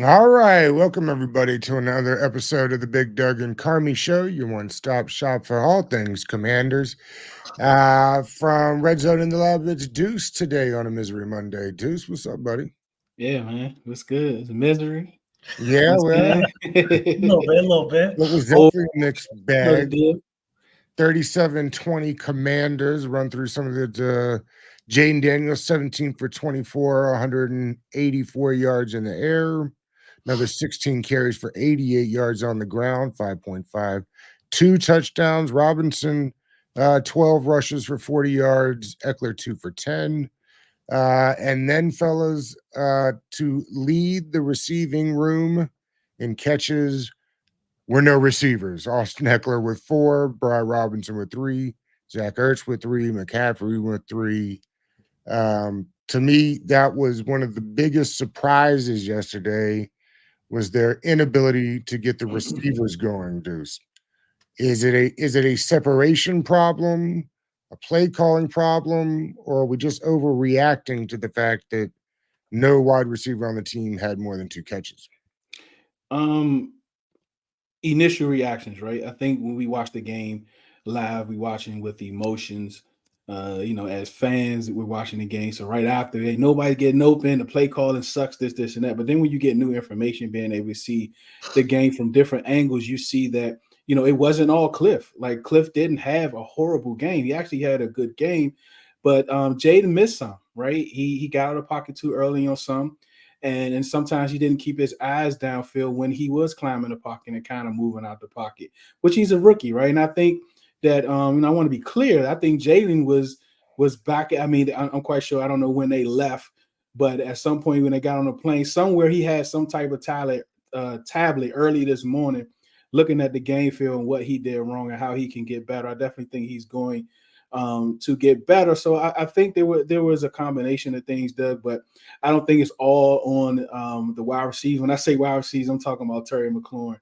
All right, welcome everybody to another episode of the Big Doug and Carmi Show, your one-stop shop for all things Commanders. From RedZone in the lab, it's Deuce today on a Misery Monday. Deuce, what's up, buddy? Yeah, man. What's good? It's misery. Yeah, What's well, good? A little bit. it was Oh, definitely a mixed know the bag. deal. 37-20 Commanders. Run through some of the Jaden Daniels, 17 for 24, 184 yards in the air. Another 16 carries for 88 yards on the ground, 5.5. Two touchdowns. Robinson, 12 rushes for 40 yards. Eckler, 2 for 10. And then, fellas, to lead the receiving room in catches were no receivers. Austin Eckler with 4, Brian Robinson with 3, Zach Ertz with 3, McCaffrey with 3. To me, that was one of the biggest surprises yesterday was their inability to get the receivers going, Deuce. Is it a separation problem, a play calling problem, or are we just overreacting to the fact that no wide receiver on the team had more than 2 catches? Um, Initial reactions, right? I think when we watch the game live, we watching with emotions. As fans, we're watching the game. So right after, ain't nobody getting open. The play calling sucks. This, and that. But then when you get new information, being able to see the game from different angles, you see that it wasn't all Cliff. Like Cliff didn't have a horrible game. He actually had a good game, but Jaden missed some. Right? He got out of the pocket too early on some. And sometimes he didn't keep his eyes downfield when he was climbing the pocket and kind of moving out the pocket, which he's a rookie, right? And I think that I want to be clear. I think Jalen was back. I mean, I'm quite sure. I don't know when they left, but at some point when they got on the plane, somewhere he had some type of tablet early this morning, looking at the game field and what he did wrong and how he can get better. I definitely think he's going to get better. So I think there was a combination of things, Doug, but I don't think it's all on the wide receiver. When I say wide receivers, I'm talking about Terry McLaurin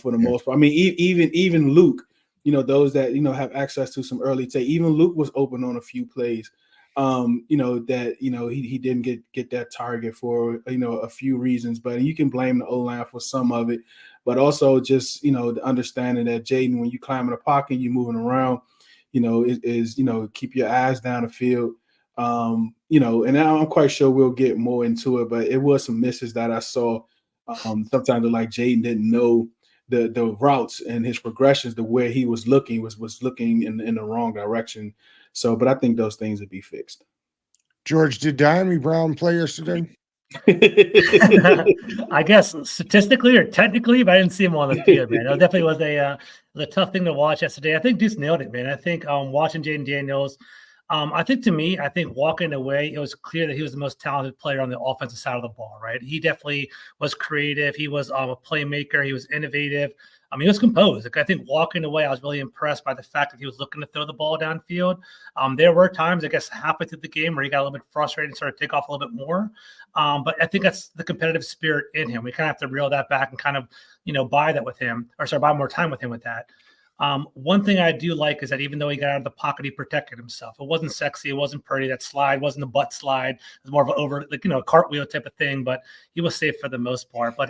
for the most part. I mean, even Luke, those that have access to some early tape. Even Luke was open on a few plays. He didn't get that target for a few reasons, but you can blame the O-line for some of it, but also just the understanding that Jaden, when you climb in the pocket, you're moving around. Keep your eyes down the field. And I'm quite sure we'll get more into it, but it was some misses that I saw. Sometimes like Jaden didn't know the routes and his progressions, the where he was looking was looking in the wrong direction. So, but I think those things would be fixed. George, did Diami Brown play yesterday? I guess statistically or technically, but I didn't see him on the field, man. It definitely was a tough thing to watch yesterday. I think Deuce nailed it, man. I think watching Jaden Daniels, I think walking away, it was clear that he was the most talented player on the offensive side of the ball, right? He definitely was creative. He was a playmaker. He was innovative. He was composed. Like, I think walking away, I was really impressed by the fact that he was looking to throw the ball downfield. There were times, I guess, halfway through the game where he got a little bit frustrated and started to take off a little bit more. But I think that's the competitive spirit in him. We kind of have to reel that back and kind of, buy more time with him with that. One thing I do like is that even though he got out of the pocket, he protected himself. It wasn't sexy. It wasn't pretty. That slide wasn't a butt slide. It was more of a cartwheel type of thing, but he was safe for the most part. But,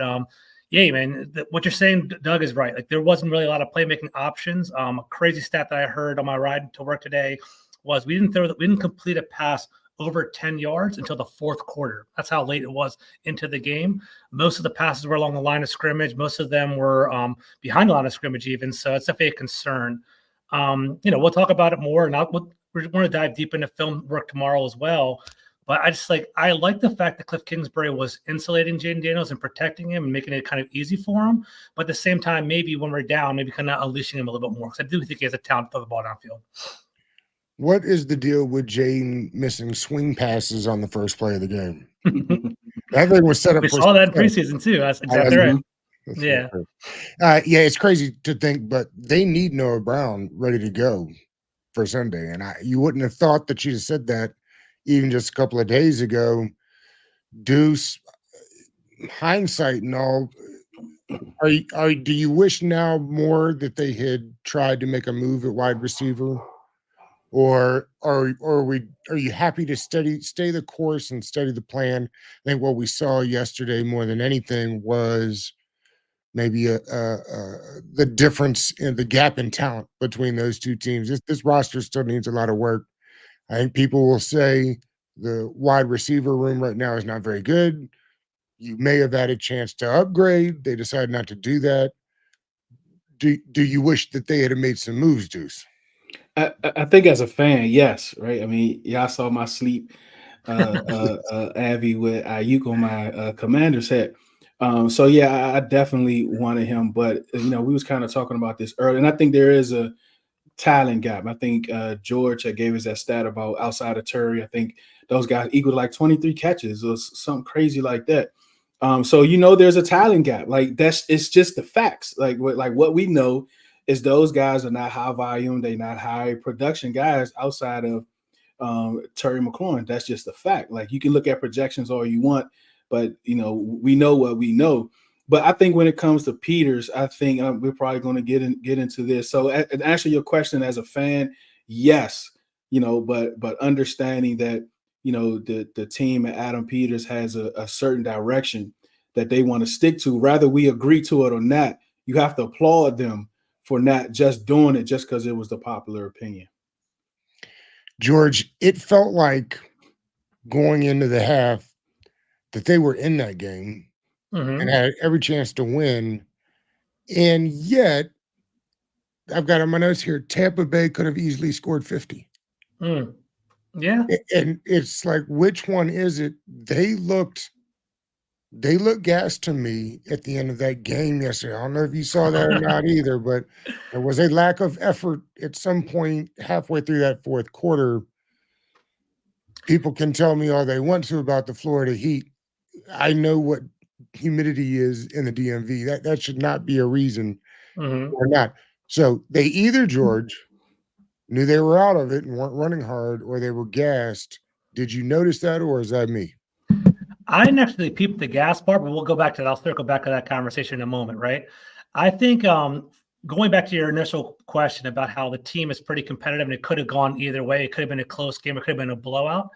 yeah, man, what you're saying, Doug, is right. Like, there wasn't really a lot of playmaking options. A crazy stat that I heard on my ride to work today was we didn't complete a pass over 10 yards until the fourth quarter. That's how late it was into the game. Most of the passes were along the line of scrimmage. Most of them were behind the line of scrimmage even. So it's definitely a concern. We'll talk about it more, and we're going to dive deep into film work tomorrow as well. But I like the fact that Cliff Kingsbury was insulating Jaden Daniels and protecting him and making it kind of easy for him. But at the same time, maybe when we're down, maybe kind of unleashing him a little bit more, because I do think he has a talent to throw the ball downfield. What is the deal with Jaden missing swing passes on the first play of the game? That thing was set up. We saw that in preseason too. That's exactly right. Yeah. It's crazy to think, but they need Noah Brown ready to go for Sunday. And you wouldn't have thought that she'd have said that even just a couple of days ago. Deuce, hindsight and all, do you wish now more that they had tried to make a move at wide receiver? or are you happy to stay the course and study the plan? I think what we saw yesterday more than anything was maybe the difference in the gap in talent between those two teams. This roster still needs a lot of work. I think people will say the wide receiver room right now is not very good. You may have had a chance to upgrade. They decided not to do that. Do you wish that they had made some moves, Deuce? I think as a fan, yes, right. I mean, y'all saw my sleep, Avi with Ayuk on my Commander's hat. So yeah, I definitely wanted him, but we was kind of talking about this earlier, and I think there is a talent gap. I think George gave us that stat about outside of Terry. I think those guys equal like 23 catches or something crazy like that. So there's a talent gap. Like it's just the facts. Like what we know is those guys are not high volume, they're not high production guys outside of Terry McLaurin. That's just a fact. Like you can look at projections all you want, but we know what we know. But I think when it comes to Peters, I think we're probably going to get into this. So, and answer your question as a fan, yes, but understanding that the team at Adam Peters has a certain direction that they want to stick to, whether we agree to it or not. You have to applaud them for not just doing it just because it was the popular opinion. George, it felt like going into the half that they were in that game and had every chance to win. And yet, I've got on my notes here, Tampa Bay could have easily scored 50. Yeah. And it's like, which one is it? They looked gassed to me at the end of that game yesterday. I don't know if you saw that or not either, but there was a lack of effort at some point halfway through that fourth quarter. People can tell me all they want to about the Florida Heat. I know what humidity is in the DMV. That should not be a reason or not. So they either, George, knew they were out of it and weren't running hard, or they were gassed. Did you notice that, or is that me? I didn't actually peep the gas part, but we'll go back to that. I'll circle back to that conversation in a moment, right? I think going back to your initial question about how the team is pretty competitive and it could have gone either way. It could have been a close game. It could have been a blowout.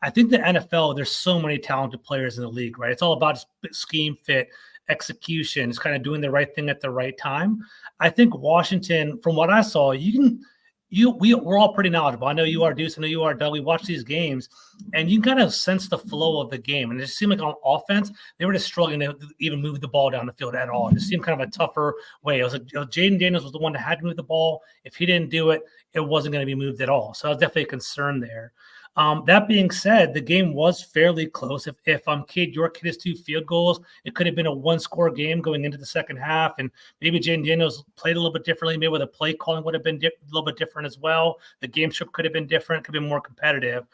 I think the NFL, there's so many talented players in the league, right? It's all about scheme fit, execution. It's kind of doing the right thing at the right time. I think Washington, from what I saw, we're all pretty knowledgeable. I know you are, Deuce. I know you are, Doug. We watch these games, and you can kind of sense the flow of the game. And it just seemed like on offense, they were just struggling to even move the ball down the field at all. It just seemed kind of a tougher way. It was like Jaden Daniels was the one that had to move the ball. If he didn't do it, it wasn't going to be moved at all. So I was definitely a concern there. That being said, the game was fairly close. If Cade York hit his 2 field goals, it could have been a 1-score game going into the second half, and maybe Jaden Daniels played a little bit differently. Maybe the play calling would have been a little bit different as well. The game script could have been different, could have been more competitive.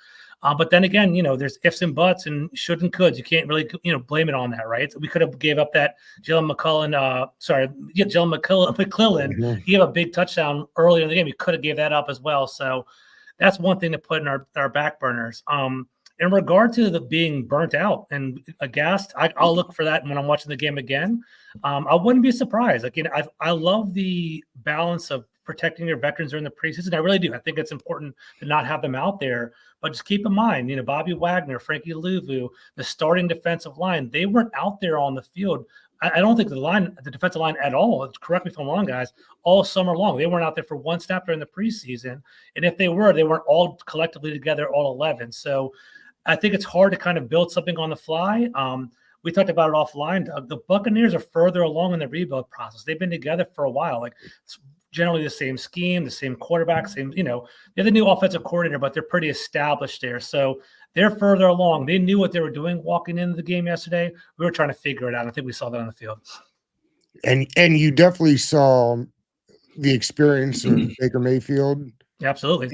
But then again, there's ifs and buts and should and coulds. You can't really, blame it on that, right? We could have gave up that Jalen McClellan. He gave a big touchdown earlier in the game. He could have gave that up as well. So that's one thing to put in our back burners. In regard to the being burnt out and aghast, I'll look for that when I'm watching the game again. I wouldn't be surprised. I love the balance of protecting your veterans during the preseason. I really do. I think it's important to not have them out there. But just keep in mind, Bobby Wagner, Frankie Louvu, the starting defensive line, they weren't out there on the field. I don't think the defensive line at all, correct me if I'm wrong, guys, all summer long. They weren't out there for one snap during the preseason. And if they weren't all collectively together, all 11. So I think it's hard to kind of build something on the fly. We talked about it offline. The Buccaneers are further along in the rebuild process. They've been together for a while. It's generally the same scheme, the same quarterback, they're the new offensive coordinator, but they're pretty established there. So they're further along. They knew what they were doing walking into the game yesterday. We were trying to figure it out. I think we saw that on the field. And you definitely saw the experience of Baker Mayfield. Absolutely.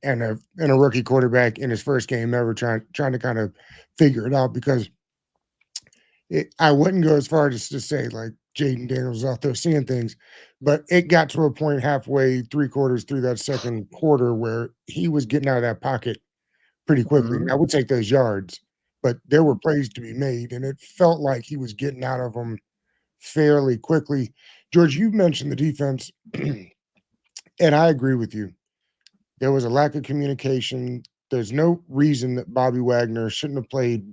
And a rookie quarterback in his first game ever trying to kind of figure it out, because I wouldn't go as far as to say like Jaden Daniels out there seeing things, but it got to a point halfway, 3/4 through that second quarter where he was getting out of that pocket pretty quickly. I would take those yards, but there were plays to be made, and it felt like he was getting out of them fairly quickly. George, you mentioned the defense, and I agree with you. There was a lack of communication. There's no reason that Bobby Wagner shouldn't have played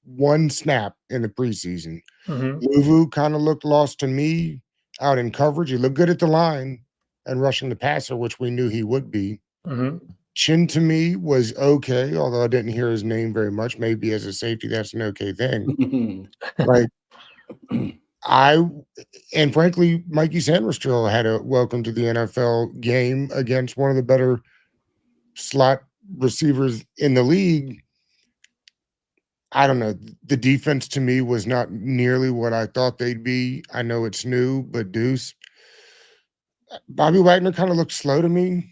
one snap in the preseason. Mhm. Luvu kind of looked lost to me out in coverage. He looked good at the line and rushing the passer, which we knew he would be. Mhm. Chin to me was okay, although I didn't hear his name very much. Maybe as a safety, that's an okay thing. Like I and frankly, Mikey Sanders had a welcome to the NFL game against one of the better slot receivers in the league. I don't know. The defense to me was not nearly what I thought they'd be. I know it's new, but Deuce, Bobby Wagner kind of looked slow to me.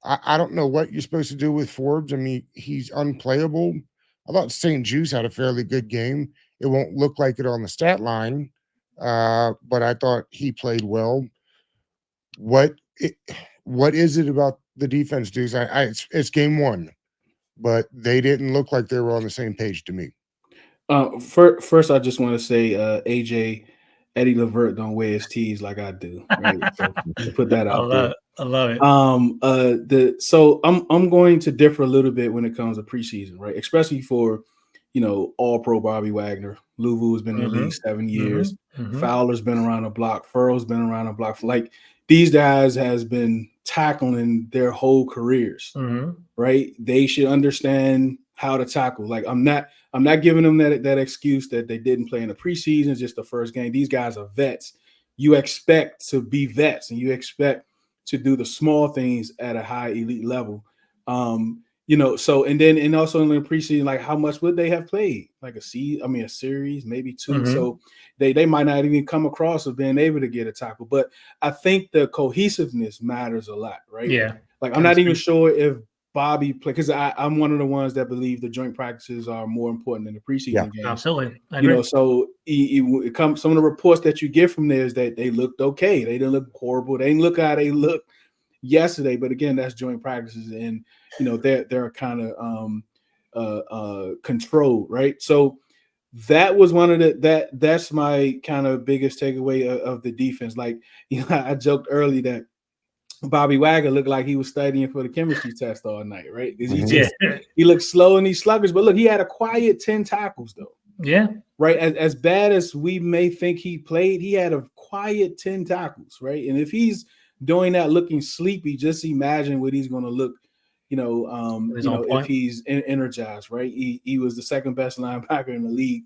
I don't know what you're supposed to do with Forbes. I mean, he's unplayable. I thought St. Juice had a fairly good game. It won't look like it on the stat line, but I thought he played well. What it, what is it about the defense, Deuce? It's game one, but they didn't look like they were on the same page to me. First, I just want to say, AJ, Eddie Levert don't wear his tees like I do, right? So to put that out there. I love it. So I'm going to differ a little bit when it comes to preseason, right? Especially for, All Pro Bobby Wagner. Luvu's been in the league 7 years. Fowler's been around the block. Furrow's been around the block. Like these guys has been tackling their whole careers, right? They should understand how to tackle. Like I'm not giving them that excuse that they didn't play in the preseason. It's just the first game. These guys are vets. You expect to be vets, and you expect to do the small things at a high elite level. So and also in the preseason, like how much would they have played? Like a series, maybe two. So they might not even come across as being able to get a tackle. But I think the cohesiveness matters a lot, right? Yeah. Like I'm not even sure if Bobby play because I'm one of the ones that believe the joint practices are more important than the preseason games. Absolutely. I agree. So it comes some of the reports that you get from there is that they looked okay. They didn't look horrible. They didn't look how they looked yesterday. But again, that's joint practices, and they're kind of controlled, right? So that was one of that's my kind of biggest takeaway of the defense. Like I joked early that Bobby Wagner looked like he was studying for the chemistry test all night, right? Because he looked slow and he's sluggish. But look, he had a quiet 10 tackles, though. Yeah. Right. As bad as we may think he played, he had a quiet 10 tackles, right? And if he's doing that looking sleepy, just imagine what he's going to look, if he's energized, right? He was the second best linebacker in the league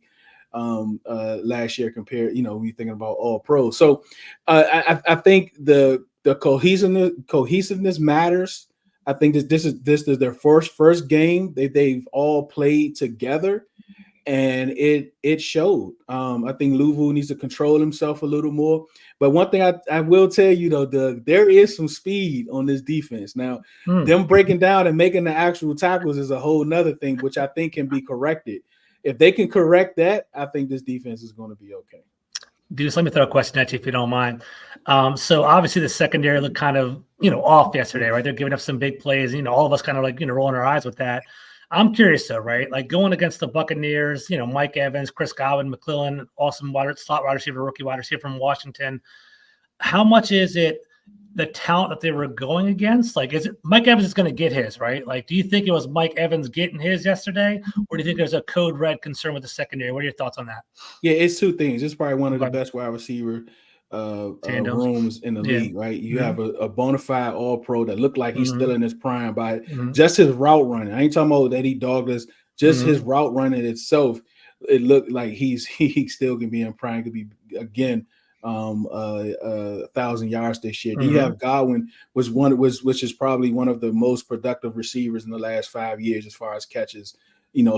last year compared, when you're thinking about all pros. So I think the cohesiveness matters. I think this is their first game they've all played together, and it showed. I think Luvu needs to control himself a little more. But one thing I will tell you though, there is some speed on this defense. Now, them breaking down and making the actual tackles is a whole nother thing, which I think can be corrected. If they can correct that, I think this defense is going to be okay. Deuce, let me throw a question at you if you don't mind. So obviously the secondary looked kind of, off yesterday, right? They're giving up some big plays. All of us kind of like, rolling our eyes with that. I'm curious though, right? Like going against the Buccaneers, Mike Evans, Chris Godwin, McClellan, awesome slot wide receiver, rookie wide receiver from Washington. How much is it the talent that they were going against? Like, is it Mike Evans is going to get his, right? Like, do you think it was Mike Evans getting his yesterday, or do you think there's a code red concern with the secondary? What are your thoughts on that? Yeah, it's two things. It's probably one of the best wide receiver rooms in the league, right? You have a bona fide all pro that looked like he's still in his prime by just his route running. I ain't talking about Eddie Douglas, just his route running itself. It looked like he still can be in prime, could be again 1,000 yards this year. You have Godwin, which is probably one of the most productive receivers in the last 5 years as far as catches,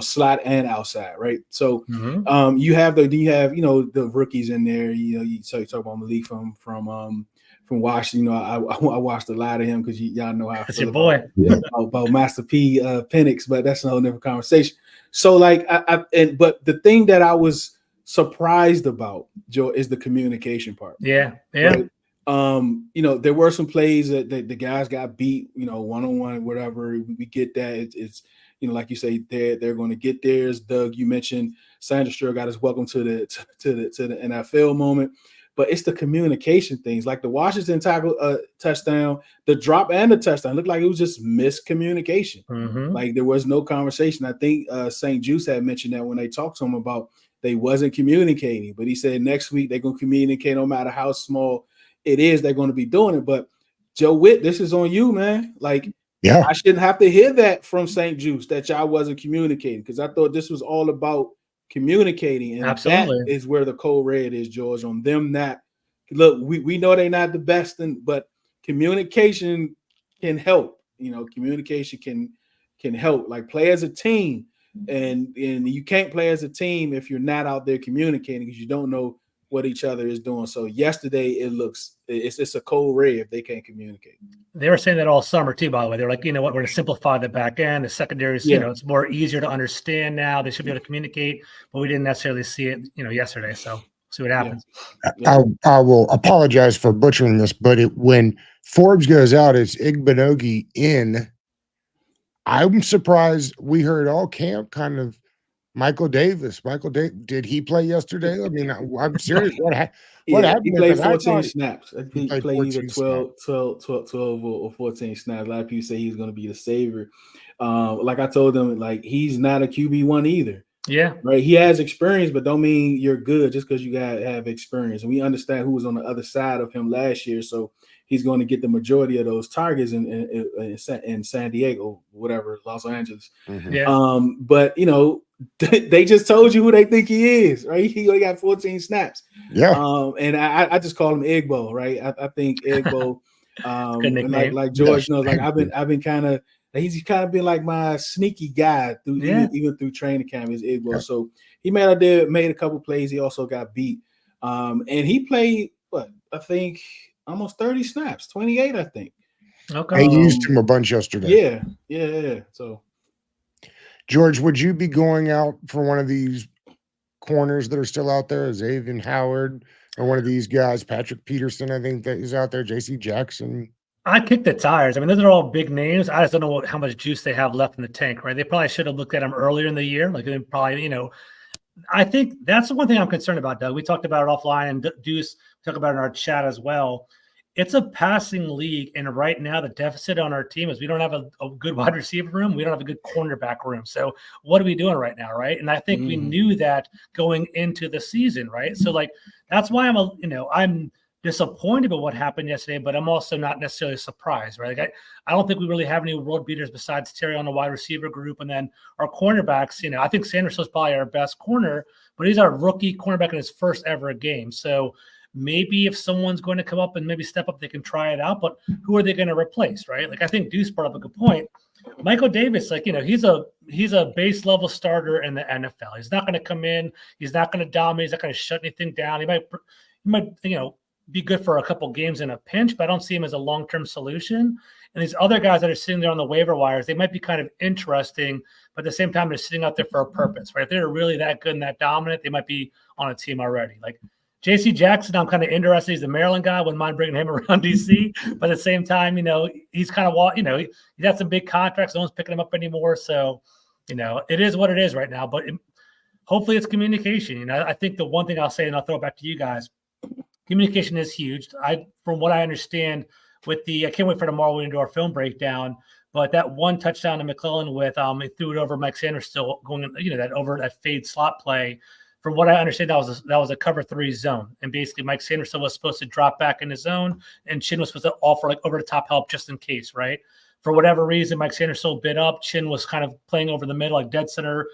slot and outside, right? So you have the rookies in there. You talk about Malik from Washington. I watched a lot of him because y'all know how I feel about Master P Penix, but that's a whole different conversation. So but the thing that I was surprised about, Joe, is the communication part. Yeah. Right? There were some plays that the guys got beat, one-on-one, whatever. We get that. It's like you say, they're going to get theirs. Doug, you mentioned Sanders sure got his welcome to the NFL moment. but it's the communication things. Like the Washington tackle touchdown, the drop and the touchdown looked like it was just miscommunication. Mm-hmm. Like there was no conversation. I think St. Juice had mentioned that when they talked to him about they wasn't communicating, but he said next week they're going to communicate no matter how small it is, they're going to be doing it. But Joe Witt, this is on you, man. Like, Yeah. I shouldn't have to hear that from St. Juice that y'all wasn't communicating, because I thought this was all about communicating. And Absolutely. that is where the code red is, George, on them. Not look, we know they're not the best, but communication can help. You know, communication can help. Like, play as a team, and you can't play as a team if you're not out there communicating, because you don't know what each other is doing. So yesterday it's a cold red if they can't communicate. They were saying that all summer too, by the way. They're like, you know what, we're going to simplify the back end. The secondaries, you know, it's more easier to understand now. They should be able to communicate, but we didn't necessarily see it, you know, yesterday. So see what happens. I will apologize for butchering this, but when Forbes goes out, it's Igbinogi in. I'm surprised we heard all camp kind of Michael Davis. Did he play yesterday? I mean, I'm serious. What happened? He played 14 snaps. I think he played either 12 or 14 snaps. A lot of people say he's going to be the savior. Like I told them, like, he's not a QB1 either. Yeah. Right. He has experience, but don't mean you're good just because you have experience. And we understand who was on the other side of him last year. So he's going to get the majority of those targets in San Diego, whatever, Los Angeles. Mm-hmm. Yeah. But, you know, they just told you who they think he is, right? He only got 14 snaps. Yeah. And I just call him Igbo, right? I think Igbo, and like George knows, like I've been kind of, he's kind of been like my sneaky guy through even through training camp is Igbo. Yeah. So he made a couple plays. He also got beat. And he played I think almost 30 snaps, 28, I think. Okay. They used him a bunch yesterday. Yeah. So George, would you be going out for one of these corners that are still out there? Xavier Howard or one of these guys, Patrick Peterson, I think that is out there, JC Jackson? I kicked the tires. I mean, those are all big names. I just don't know how much juice they have left in the tank, right? They probably should have looked at them earlier in the year. Like, they probably, you know, I think that's the one thing I'm concerned about, Doug. We talked about it offline, and Deuce talked about it in our chat as well. It's a passing league, and right now the deficit on our team is we don't have a good wide receiver room. We don't have a good cornerback room. So what are we doing right now, right? And I think we knew that going into the season, right? So, like, that's why I'm disappointed with what happened yesterday, but I'm also not necessarily surprised, right? Like, I don't think we really have any world beaters besides Terry on the wide receiver group. And then our cornerbacks, you know, I think Sanderson's probably our best corner, but he's our rookie cornerback in his first ever game. So maybe if someone's going to come up and maybe step up, they can try it out, but who are they going to replace, right? Like, I think Deuce brought up a good point. Michael Davis, like, you know, he's a base level starter in the NFL. He's not going to come in. He's not going to dominate. He's not going to shut anything down. He might, you know, be good for a couple games in a pinch, but I don't see him as a long-term solution. And these other guys that are sitting there on the waiver wires, they might be kind of interesting, but at the same time, they're sitting out there for a purpose, right? If they're really that good and that dominant, they might be on a team already. Like JC Jackson, I'm kind of interested. He's a Maryland guy. Wouldn't mind bringing him around DC, but at the same time, you know, he's kind of, you know, he's got some big contracts. No one's picking him up anymore. So, you know, it is what it is right now, but hopefully it's communication. You know, I think the one thing I'll say, and I'll throw it back to you guys, communication is huge. From what I understand, I can't wait for tomorrow when we do our film breakdown. But that one touchdown to McClellan with he threw it over Mike Sanders, still going, you know, that fade slot play. From what I understand, that was a cover 3 zone, and basically Mike Sanders was supposed to drop back in his zone, and Chin was supposed to offer like over the top help just in case, right? For whatever reason, Mike Sanders bit up. Chin was kind of playing over the middle, like dead center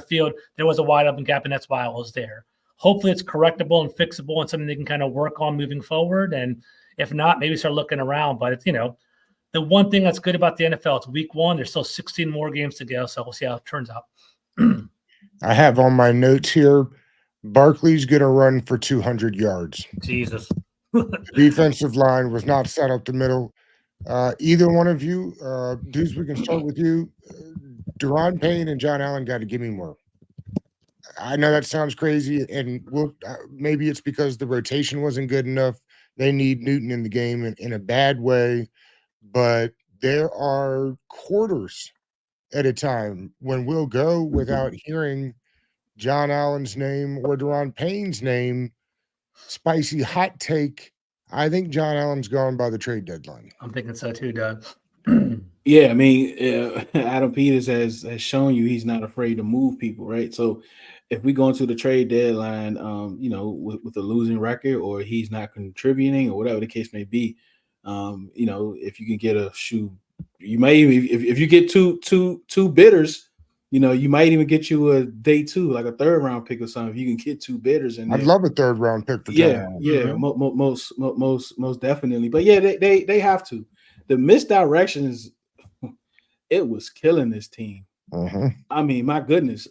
field. There was a wide open gap, and that's why I was there. Hopefully it's correctable and fixable and something they can kind of work on moving forward. And if not, maybe start looking around. But it's, you know, the one thing that's good about the NFL, it's week 1. There's still 16 more games to go. So we'll see how it turns out. I have on my notes here, Barkley's going to run for 200 yards. Jesus. Defensive line was not set up the middle. Either one of you, Deuce, we can start with you. Deron Payne and John Allen got to give me more. I know that sounds crazy, and maybe it's because the rotation wasn't good enough. They need Newton in the game in a bad way, but there are quarters at a time when we'll go without hearing John Allen's name or Deron Payne's name Spicy hot take. I think John Allen's gone by the trade deadline. I'm thinking so too, Doug. Yeah, I mean, Adam Peters has shown you he's not afraid to move people, right? So if we go into the trade deadline, with a losing record, or he's not contributing, or whatever the case may be, if you can get a shoe, you may even if you get two bidders, you might even get you a day two, like a third round pick or something. If you can get two bidders in there, I'd love a third round pick for John Allen. Yeah, most definitely. But yeah, they have to. The misdirections, it was killing this team. I mean, my goodness,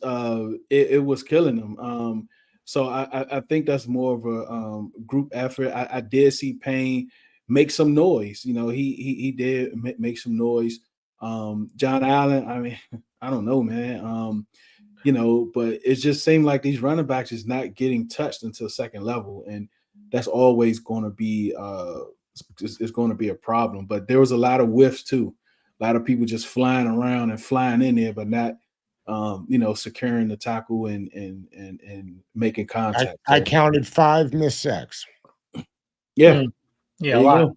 it was killing them. So I think that's more of a group effort. I did see Payne make some noise. He did make some noise. John Allen, I mean, I don't know, man. But it just seemed like these running backs is not getting touched until second level, and that's always going to be it's going to be a problem. But there was a lot of whiffs too. A lot of people just flying around and flying in there, but not securing the tackle and making contact. I counted 5 missed sacks. Yeah. Yeah, a lot.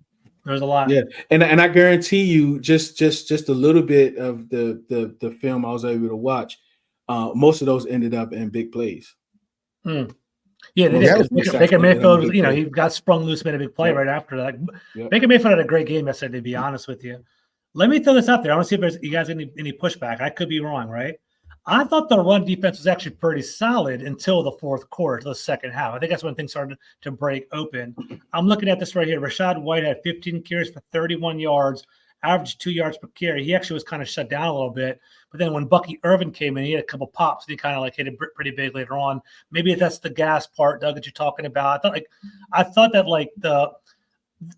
There's a lot. Yeah, and I guarantee you, just a little bit of the film I was able to watch, most of those ended up in big plays. Yeah, they did. Baker Mayfield was, he got sprung loose, made a big play right after that. Baker Mayfield had a great game yesterday, to be honest with you. Let me throw this out there. I want to see if you guys have any pushback. I could be wrong, right? I thought the run defense was actually pretty solid until the fourth quarter, the second half. I think that's when things started to break open. I'm looking at this right here. Rachaad White had 15 carries for 31 yards, averaged 2 yards per carry. He actually was kind of shut down a little bit. But then when Bucky Irvin came in, he had a couple pops. And he kind of hit it pretty big later on. Maybe that's the gas part, Doug, that you're talking about. I thought that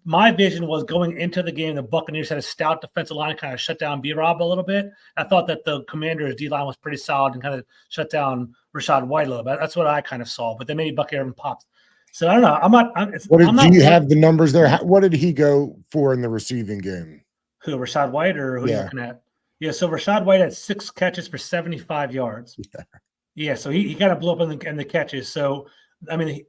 my vision was going into the game, the Buccaneers had a stout defensive line, kind of shut down B-Rob a little bit. I thought that the Commanders' D-line was pretty solid and kind of shut down Rachaad White a little bit. That's what I kind of saw. But then maybe Bucky Irvin popped. So I don't know. Do you have the numbers there? What did he go for in the receiving game? Who, Rachaad White, or who are you looking at? Yeah, so Rachaad White had 6 catches for 75 yards. Yeah, so he kind of blew up in the catches. So, I mean,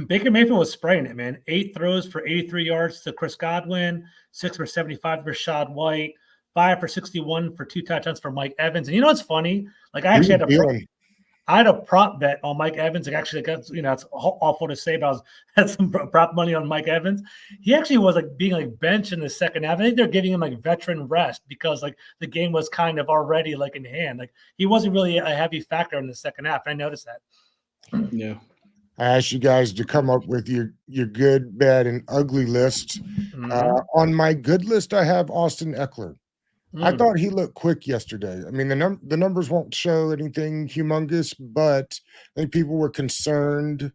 Baker Mayfield was spraying it, man. 8 throws for 83 yards to Chris Godwin, 6 for 75 for Rachaad White, 5 for 61 for 2 touchdowns for Mike Evans. And you know what's funny? I actually had a prop bet on Mike Evans. Actually, it's awful to say, but I had some prop money on Mike Evans. He actually was being benched in the second half. I think they're giving him veteran rest because the game was kind of already in hand. He wasn't really a heavy factor in the second half. I noticed that. Yeah. I asked you guys to come up with your good, bad, and ugly list. On my good list, I have Austin Eckler. I thought he looked quick yesterday. I mean, the numbers won't show anything humongous, but I think people were concerned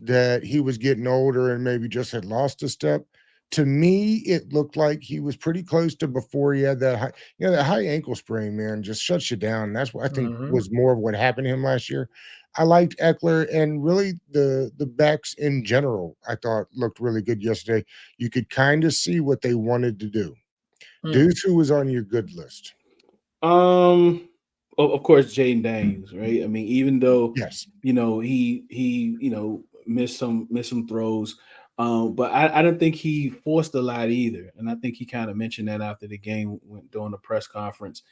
that he was getting older and maybe just had lost a step. To me, it looked like he was pretty close to before he had that high ankle sprain, man, just shuts you down. That's what I think was more of what happened to him last year. I liked Eckler, and really the backs in general, I thought looked really good yesterday. You could kind of see what they wanted to do. Deuce, who was on your good list? Of course, Jaden Daniels, right? I mean, even though he missed some throws, but I don't think he forced a lot either. And I think he kind of mentioned that after the game during the press conference.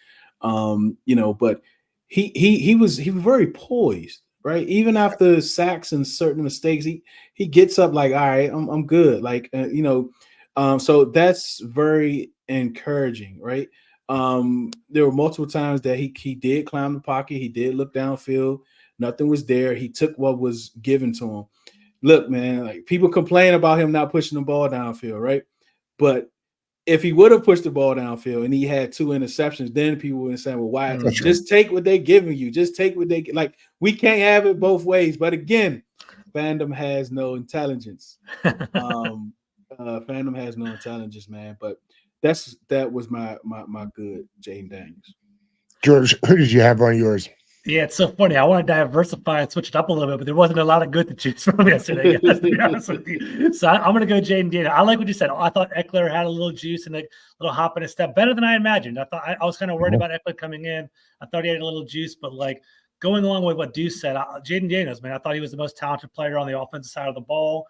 But he was very poised, right? Even after sacks and certain mistakes, he gets up all right, I'm good. So that's very encouraging, right? There were multiple times that he did climb the pocket, he did look downfield, nothing was there. He took what was given to him. Look, man, people complain about him not pushing the ball downfield, right? But if he would have pushed the ball downfield and he had 2 interceptions, then people would say, well, why? Just take what they're giving you. Just take what they we can't have it both ways. But again, fandom has no intelligence. Fandom has no intelligence, man. But that was my good Jaden Daniels. George, who did you have on yours? Yeah, it's so funny. I want to diversify and switch it up a little bit, but there wasn't a lot of good to choose from yesterday, guys, to be honest with you. So I'm going to go Jaden Daniels. I like what you said. I thought Eckler had a little juice and a little hop in his step, better than I imagined. I was kind of worried about Eckler coming in. I thought he had a little juice, but going along with what Deuce said, Jaden Daniels, man, I thought he was the most talented player on the offensive side of the ball.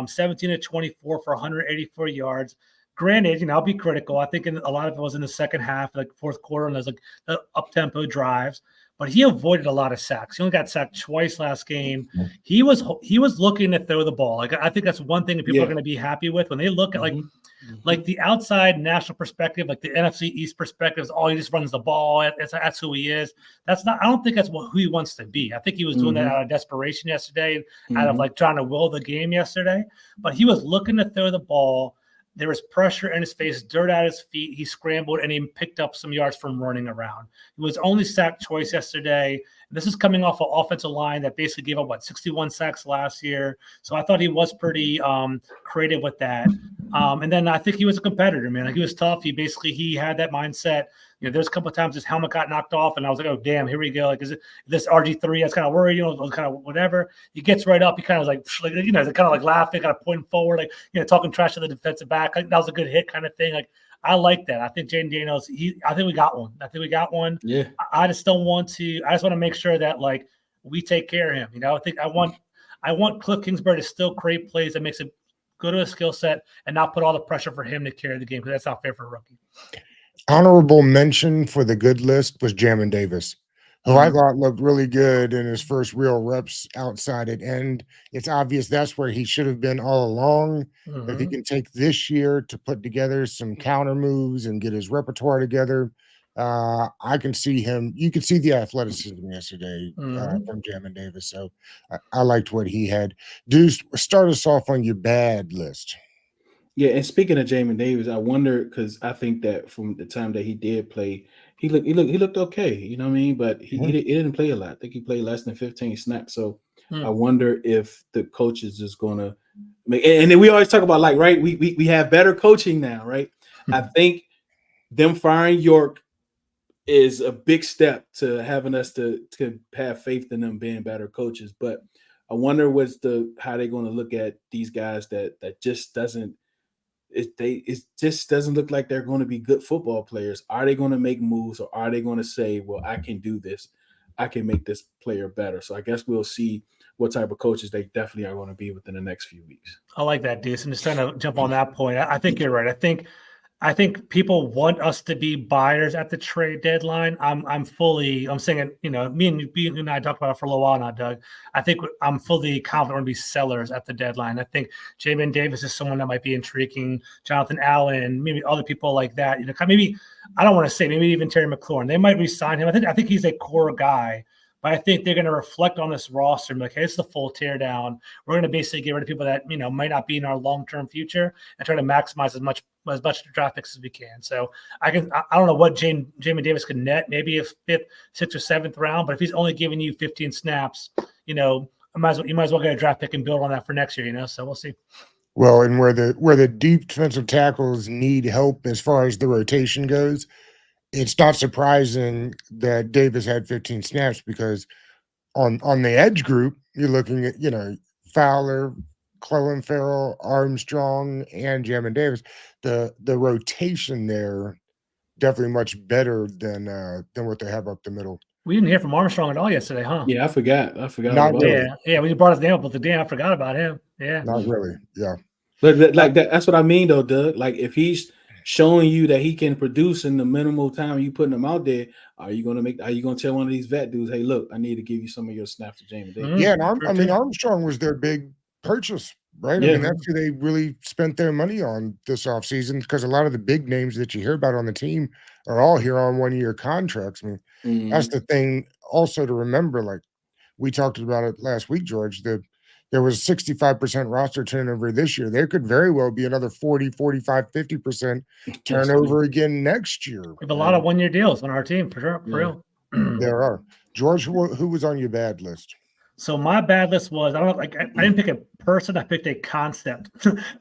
17 to 24 for 184 yards. Granted, I'll be critical. I think a lot of it was in the second half, like fourth quarter, and there's like the up-tempo drives. But he avoided a lot of sacks. He only got sacked twice last game. He was looking to throw the ball. Like I think that's one thing that people are going to be happy with when they look at like the outside national perspective, like the NFC East perspective is, he just runs the ball. That's who he is. That's not. I don't think that's who he wants to be. I think he was doing that out of desperation yesterday, out of like trying to will the game yesterday. But he was looking to throw the ball. There was pressure in his face, dirt at his feet. He scrambled and he picked up some yards from running around. He was only sacked twice yesterday. This is coming off an offensive line that basically gave up 61 sacks last year. So I thought he was pretty creative with that. And then I think he was a competitor, man. Like, he was tough. He had that mindset. There's a couple of times his helmet got knocked off, and I was like, oh, damn, here we go. Like, is it this RG3? I was kind of worried, was kind of whatever. He gets right up. He kind of kind of like laughing, kind of pointing forward, like, talking trash to the defensive back. Like, that was a good hit kind of thing. Like, I like that. I think Jaden Daniels, I think we got one. Yeah. I just want to make sure that, like, we take care of him. I think I want Cliff Kingsbury to still create plays that makes it go to a skill set and not put all the pressure for him to carry the game, because that's not fair for a rookie. Honorable mention for the good list was Jamin Davis, who I thought looked really good in his first real reps outside at end. It's obvious that's where he should have been all along. If he can take this year to put together some counter moves and get his repertoire together, I can see him. You could see the athleticism yesterday from Jamin Davis. So I liked what he had. Deuce, start us off on your bad list. Yeah, and speaking of Jamin Davis, I wonder, because I think that from the time that he did play, he looked okay. You know what I mean? But he didn't play a lot. I think he played less than 15 snaps. So I wonder if the coach is just going to make. And then we always talk about, like, right, we have better coaching now, right? I think them firing York is a big step to having us to have faith in them being better coaches. But I wonder how they're going to look at these guys that just doesn't. It just doesn't look like they're going to be good football players. Are they going to make moves, or are they going to say, well, I can do this, I can make this player better? So I guess we'll see what type of coaches they definitely are going to be within the next few weeks. I like that, Deuce. I'm just trying to jump on that point. I think you're right. I think people want us to be buyers at the trade deadline. I'm saying it, me and I talked about it for a little while now, Doug. I think I'm fully confident we're going to be sellers at the deadline. I think Jamin Davis is someone that might be intriguing. Jonathan Allen, maybe other people like that. Maybe, I don't want to say, maybe even Terry McLaurin. They might re-sign him. I think he's a core guy. But I think they're going to reflect on this roster and be like, hey, it's the full tear down. We're going to basically get rid of people that, might not be in our long-term future and try to maximize as much draft picks as we can. So I don't know what Jamin Davis could net, maybe a 5th, 6th, or 7th round, but if he's only giving you 15 snaps, you might as well get a draft pick and build on that for next year, so we'll see. Well, and where the deep defensive tackles need help as far as the rotation goes, it's not surprising that Davis had 15 snaps, because on the edge group, you're looking at, Fowler, Clellan Ferrell, Armstrong, and Jamin Davis. The rotation there definitely much better than what they have up the middle. We didn't hear from Armstrong at all yesterday, huh? Yeah, I forgot. Not really. Yeah. When you brought his name up, but I forgot about him. Yeah. Not really. Yeah. But like that's what I mean, though, Doug. Like, if he's showing you that he can produce in the minimal time you putting him out there, are you going to tell one of these vet dudes, hey, look, I need to give you some of your snaps to Jamin Davis? Yeah, and Armstrong was their big purchase, right? Yeah. I mean, that's who they really spent their money on this offseason, because a lot of the big names that you hear about on the team are all here on one-year contracts. I mean, that's the thing also to remember. Like, we talked about it last week, George, there was 65% roster turnover this year. There could very well be another 40, 45, 50% turnover again next year. We have a lot of one-year deals on our team, for sure. For real. There are. George, who was on your bad list? So my bad list was, I didn't pick a person. I picked a concept.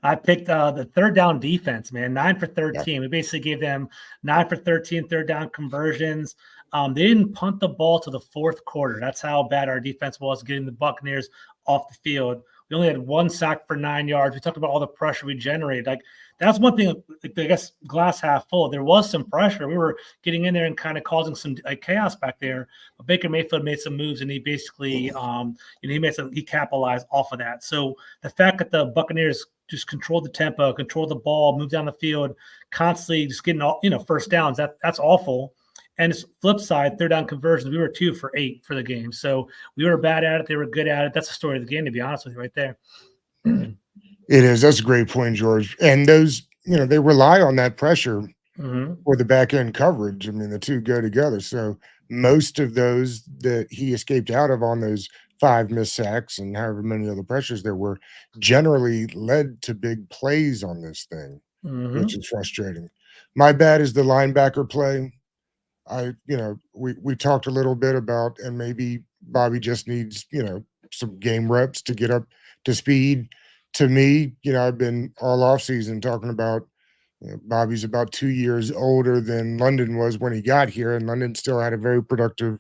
I picked the third down defense, man, 9 for 13. Yeah. We basically gave them 9 for 13 third down conversions. They didn't punt the ball to the fourth quarter. That's how bad our defense was getting the Buccaneers off the field. We only had 1 sack for 9 yards. We talked about all the pressure we generated. Like, that's one thing. I guess glass half full. There was some pressure. We were getting in there and kind of causing some chaos back there. But Baker Mayfield made some moves, and he basically, he capitalized off of that. So the fact that the Buccaneers just controlled the tempo, controlled the ball, moved down the field, constantly just getting all first downs. That's awful. And it's flip side, third down conversions. We were 2 for 8 for the game. So we were bad at it. They were good at it. That's the story of the game, to be honest with you, right there. It is. That's a great point, George. And those, they rely on that pressure for the back end coverage. I mean, the two go together. So most of those that he escaped out of on those 5 missed sacks and however many other pressures there were generally led to big plays on this thing, which is frustrating. My bad is the linebacker play. We talked a little bit about, and maybe Bobby just needs, some game reps to get up to speed. To me, I've been all off season talking about Bobby's about 2 years older than London was when he got here, and London still had a very productive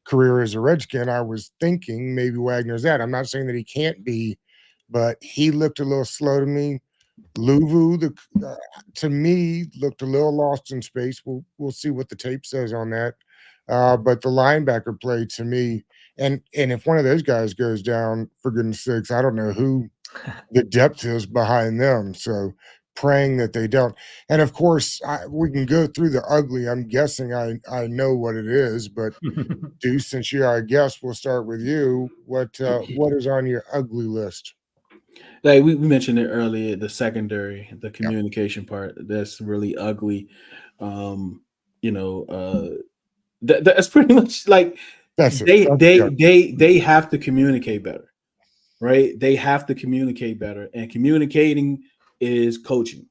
career as a Redskin. I was thinking maybe Wagner's that. I'm not saying that he can't be, but he looked a little slow to me. Luvu, to me, looked a little lost in space. We'll see what the tape says on that. But the linebacker play to me, and if one of those guys goes down, for goodness sakes, I don't know who the depth is behind them. So praying that they don't. And of course, we can go through the ugly. I'm guessing I know what it is, but Deuce, since you're our guest, we'll start with you. What is on your ugly list? Like we mentioned it earlier, the secondary, the communication part, that's really ugly. That's pretty much like they have to communicate better, right? They have to communicate better, and communicating is coaching,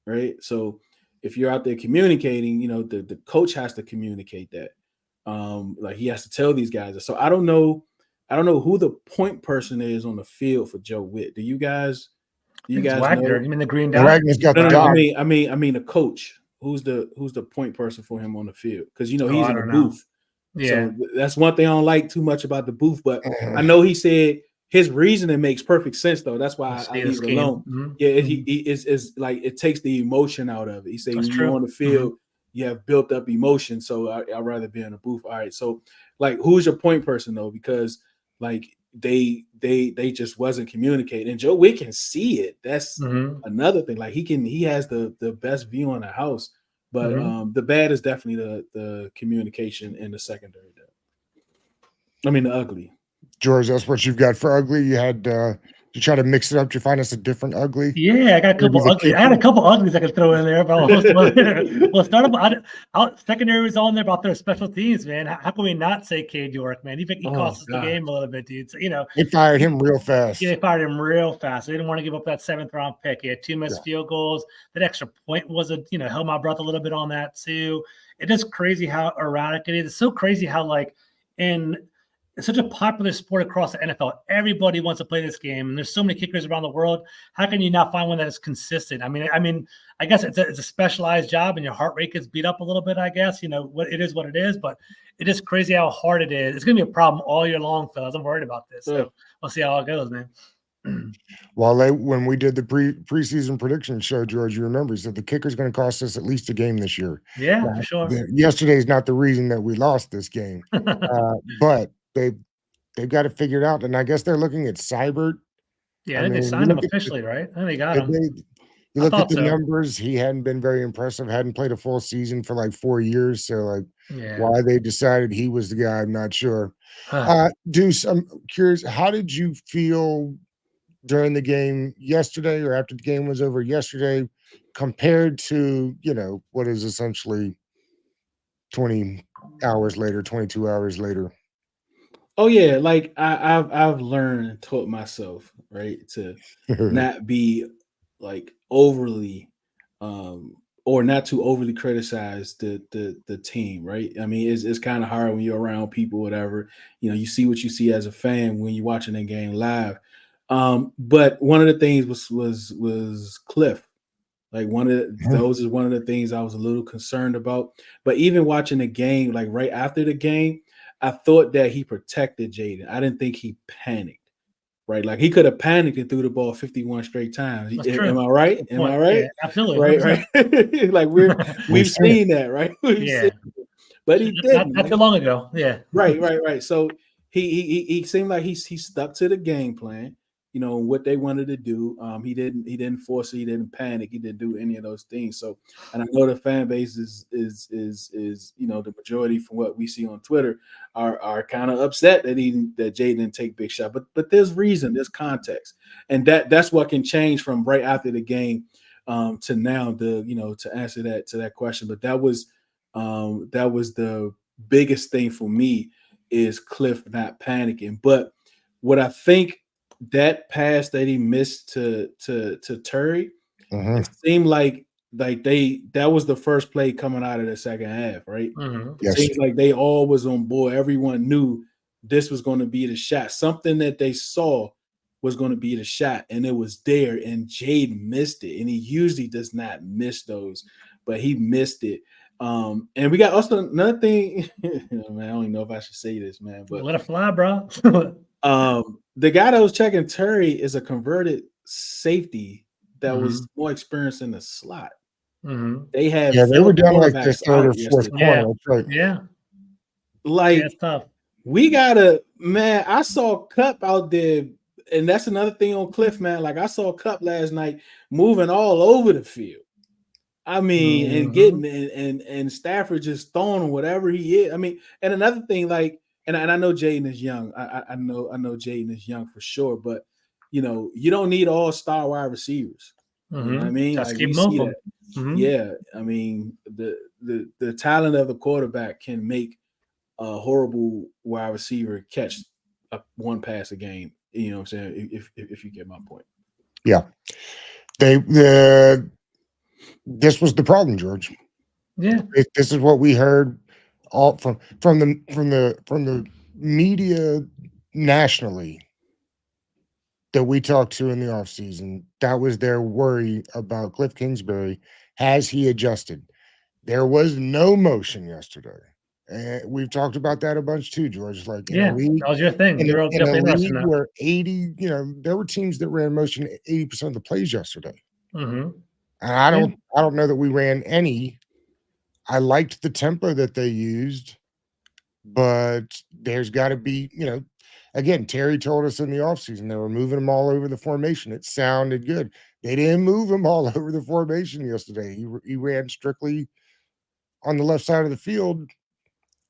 right? So if you're out there communicating, the coach has to communicate that. Like he has to tell these guys. So I don't know who the point person is on the field for Joe Witt. Do you guys Wagner, know? you mean the green dot? Wagner's got the dot. I mean the coach. Who's the point person for him on the field? Because he's in the booth. Yeah. So that's one thing I don't like too much about the booth. But I know he said his reasoning makes perfect sense though. That's why I leave it alone. Mm-hmm. Yeah, he is like it takes the emotion out of it. He said when you're on the field, you have built up emotion. So I'd rather be in a booth. All right. So like, who's your point person though? Because like they just wasn't communicating, and Joe Witt can see it. That's another thing. Like he has the best view on the house, but the bad is definitely the communication in the secondary. I mean the ugly. George, that's what you've got for ugly. You had you try to mix it up to find us a different ugly. Yeah, I got a couple uglies. I had a couple uglies I could throw in there. But we'll start up. Secondary was on there about their special teams, man. How can we not say Cade York, man? He cost us the game a little bit, dude. So, they fired him real fast. Yeah, they fired him real fast. They didn't want to give up that 7th round pick. He had 2 missed field goals. That extra point was held my breath a little bit on that too. It is crazy how erratic it is. It's so crazy how it's such a popular sport across the NFL. Everybody wants to play this game, and there's so many kickers around the world. How can you not find one that is consistent? I mean, I guess it's a specialized job, and your heart rate gets beat up a little bit. I guess what it is, but it is crazy how hard it is. It's going to be a problem all year long, fellas. I'm worried about this. So we'll see how it goes, man. Well, when we did the preseason prediction show, George, you remember, he said the kicker's going to cost us at least a game this year. Yeah, for sure. Yesterday's not the reason that we lost this game, but they've got to figure it out, and I guess they're looking at Seibert. Yeah, I think they signed him officially, right? I think they got him. You look at the numbers; he hadn't been very impressive. Hadn't played a full season for like 4 years. So, why they decided he was the guy, I'm not sure. Deuce, I'm curious. How did you feel during the game yesterday, or after the game was over yesterday, compared to what is essentially 20 hours later, 22 hours later? Oh yeah, like I've learned and taught myself, right, to not be like overly or not to overly criticize the team, right? I mean, it's kind of hard when you're around people, whatever. You see what you see as a fan when you're watching a game live. But one of the things was Cliff. Like those is one of the things I was a little concerned about. But even watching the game, like right after the game, I thought that he protected Jaden. I didn't think he panicked. right? Like he could have panicked and threw the ball 51 straight times. That's true. Am I right? Good Am I point. right? Yeah, absolutely. Right, 100%. right. Like we've seen it. seen that, right? We've Yeah. seen it. But he didn't. Not too long ago. Yeah. Right. So he seemed like he stuck to the game plan. You know what they wanted to do. He didn't force it. He didn't panic. He didn't do any of those things. So, and I know the fan base is you know the majority from what we see on Twitter are kind of upset that Jaden didn't take big shot. But there's reason, there's context, and that's what can change from right after the game to now. To answer that question. But that was the biggest thing for me is Cliff not panicking. But what I think that pass that he missed to Terry, it seemed like that was the first play coming out of the second half, right? Mm-hmm. It seems like they all was on board. Everyone knew this was going to be the shot. Something that they saw was going to be the shot, and it was there. And Jade missed it, and he usually does not miss those, but he missed it. And we got also another thing. Man, I don't even know if I should say this, man, but let it fly, bro. the guy that was checking Terry is a converted safety that was Mm-hmm. more experienced in the slot. Mm-hmm. They have they were down like the quarterbacks third or out fourth yesterday. corner. That's right. Yeah. Like It's tough. we gotta, man. I saw Cup out there, and that's another thing on Cliff, man. Like I saw Cup last night moving all over the field. I mean, and getting and Stafford just throwing whatever he is. I mean, and another thing, like, and I know Jaden is young. I know Jaden is young for sure, but you know, you don't need all-star wide receivers. You know what I mean? Just Like keep we see moving. that. Yeah, I mean, the talent of the quarterback can make a horrible wide receiver catch one pass a game. You know what I'm saying? If you get my point. Yeah. This was the problem, George. Yeah. This is what we heard all from the media nationally that we talked to in the offseason. That was their worry about Cliff Kingsbury. Has he adjusted? There was no motion yesterday. And we've talked about that a bunch too, George. Like in a league, that was your thing. You're in a definitely interested league in that. where 80, there were teams that ran motion 80% of the plays yesterday. Mm-hmm. And I don't know that we ran any. I liked the tempo that they used, but there's got to be, again, Terry told us in the offseason they were moving them all over the formation. It sounded good. They didn't move him all over the formation yesterday. He ran strictly on the left side of the field.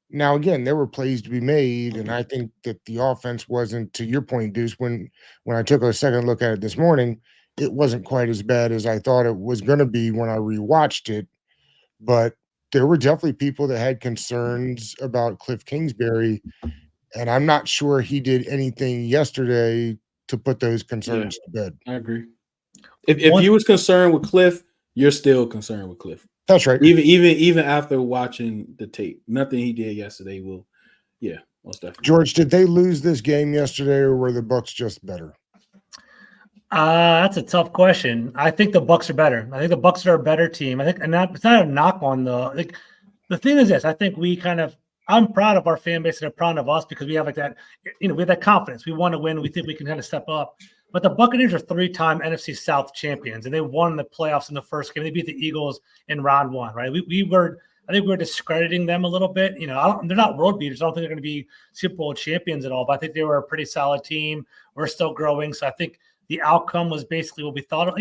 Now, again, there were plays to be made, and I think that the offense wasn't, to your point, Deuce, when I took a second look at it this morning, it wasn't quite as bad as I thought it was going to be when I rewatched it. But there were definitely people that had concerns about Cliff Kingsbury, and I'm not sure he did anything yesterday to put those concerns to bed. I agree. If you was concerned with Cliff, you're still concerned with Cliff. That's right. Even after watching the tape, nothing he did yesterday will, most definitely. George, did they lose this game yesterday, or were the Bucs just better? That's a tough question. I think the Bucs are better. I think the Bucs are a better team. I think, and it's not a knock on the thing is this. I think I'm proud of our fan base and they're proud of us because we have like that, we have that confidence. We want to win. We think we can kind of step up. But the Buccaneers are 3-time NFC South champions, and they won the playoffs in the first game. They beat the Eagles in round 1, right? I think we were discrediting them a little bit. They're not world beaters. I don't think they're going to be Super Bowl champions at all, but I think they were a pretty solid team. We're still growing. So I think the outcome was basically what we thought,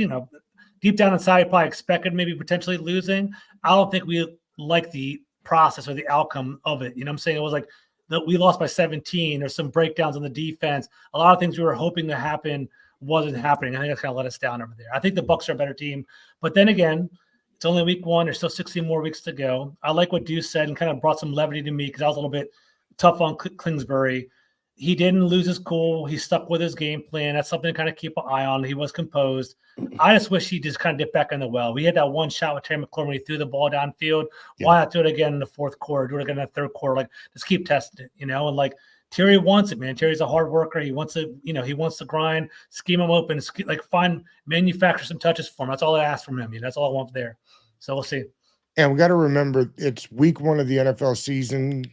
deep down inside, we probably expected maybe potentially losing. I don't think we like the process or the outcome of it. You know what I'm saying? It was like we lost by 17. There's some breakdowns on the defense. A lot of things we were hoping to happen wasn't happening. I think that's kind of let us down over there. I think the Bucs are a better team. But then again, it's only week 1. There's still 16 more weeks to go. I like what Deuce said and kind of brought some levity to me because I was a little bit tough on Kingsbury. He didn't lose his cool. He stuck with his game plan. That's something to kind of keep an eye on. He was composed. I just wish he just kind of dipped back in the well. We had that one shot with Terry McLaurin when he threw the ball downfield. Yeah. Why not do it again in the fourth quarter? Do it again in the third quarter? Like, just keep testing it, And like Terry wants it, man. Terry's a hard worker. He wants to, he wants to grind, scheme him open, manufacture some touches for him. That's all I ask from him. That's all I want there. So we'll see. And we got to remember, it's week 1 of the NFL season.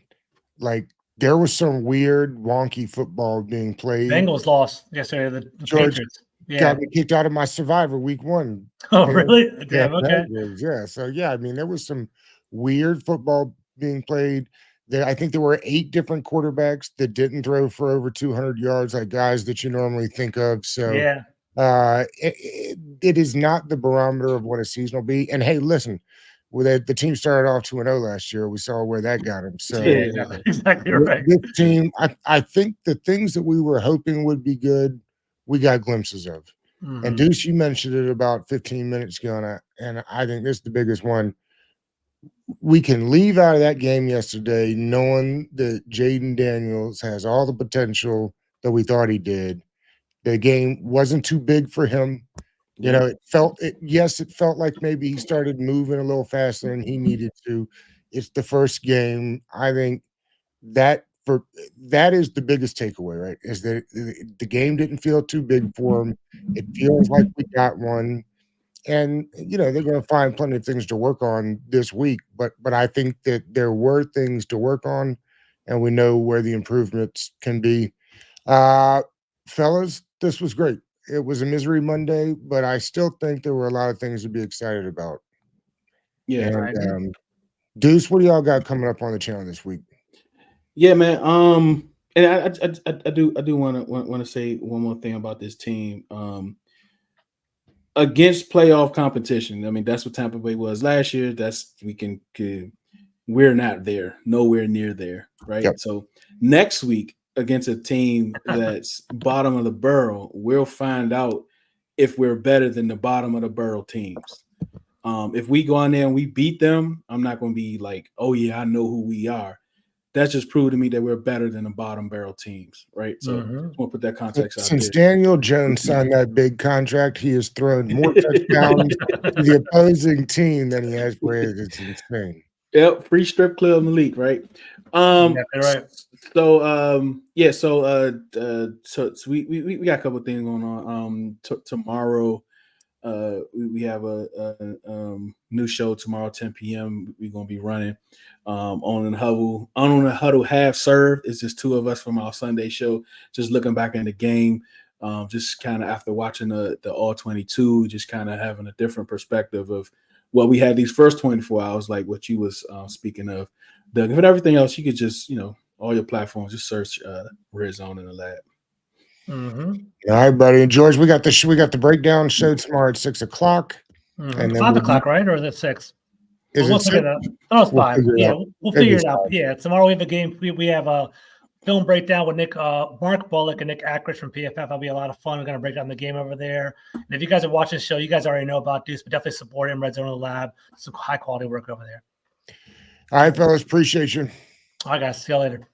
Like, there was some weird, wonky football being played. Bengals lost yesterday. The George Patriots. Yeah. got me kicked out of my Survivor week 1. Oh, Yeah, really? yeah, Damn. Okay. yeah. So yeah, I mean, there was some weird football being played. I think there were 8 different quarterbacks that didn't throw for over 200 yards, like guys that you normally think of. So Yeah. it is not the barometer of what a season will be. And hey, listen, the team started off 2-0 last year. We saw where that got them. So Yeah. Exactly right. this team, I think the things that we were hoping would be good, we got glimpses of. And Mhm. Deuce, you mentioned it about 15 minutes ago, and I think this is the biggest one. We can leave out of that game yesterday knowing that Jaden Daniels has all the potential that we thought he did. The game wasn't too big for him. You know, it felt like maybe he started moving a little faster than he needed to. It's the first game. I think that is the biggest takeaway, right? Is that the game didn't feel too big for him. It feels like we got one. And they're going to find plenty of things to work on this week, but I think that there were things to work on, and we know where the improvements can be. Fellas, this was great. It was a misery Monday, but I still think there were a lot of things to be excited about. Yeah. And Deuce, what do y'all got coming up on the channel this week? Yeah, man. And I do want to say one more thing about this team. Against playoff competition. I mean, that's what Tampa Bay was last year. We're not there, nowhere near there, right? Yep. So next week against a team that's bottom of the barrel, we'll find out if we're better than the bottom of the barrel teams. If we go on there and we beat them, I'm not going to be like, oh yeah, I know who we are. That's just proved to me that we're better than the bottom barrel teams, right? So I want to put that context out Since there. Daniel Jones signed that big contract, he has thrown more touchdowns to the opposing team than he has for his. It's insane. Yep, free strip club Malik, right? Exactly right. So so we got a couple of things going on. Tomorrow, we have a new show tomorrow, 10 p.m. We're gonna be running on the huddle half serve. It's just 2 of us from our Sunday show, just looking back in the game. Just kind of after watching the all 22, just kind of having a different perspective of what we had these first 24 hours, like what you was speaking of, Doug. But everything else, you could just, all your platforms, just search RedZone in the lab. All right, buddy. And George, we got the breakdown show tomorrow at 6:00. And then 5 o'clock, right? Or is it 6? Is We'll it 6? figure it out. Oh, it's 5. Yeah, we'll figure it out. 5. Yeah, tomorrow we have a game. We have a film breakdown with Mark Bullock and Nick Ackridge from PFF. That'll be a lot of fun. We're going to break down the game over there. And if you guys are watching the show, you guys already know about Deuce, but definitely support him. RedZone in the lab. Some high quality work over there. All right, fellas. Appreciate you. All right, guys. See you later.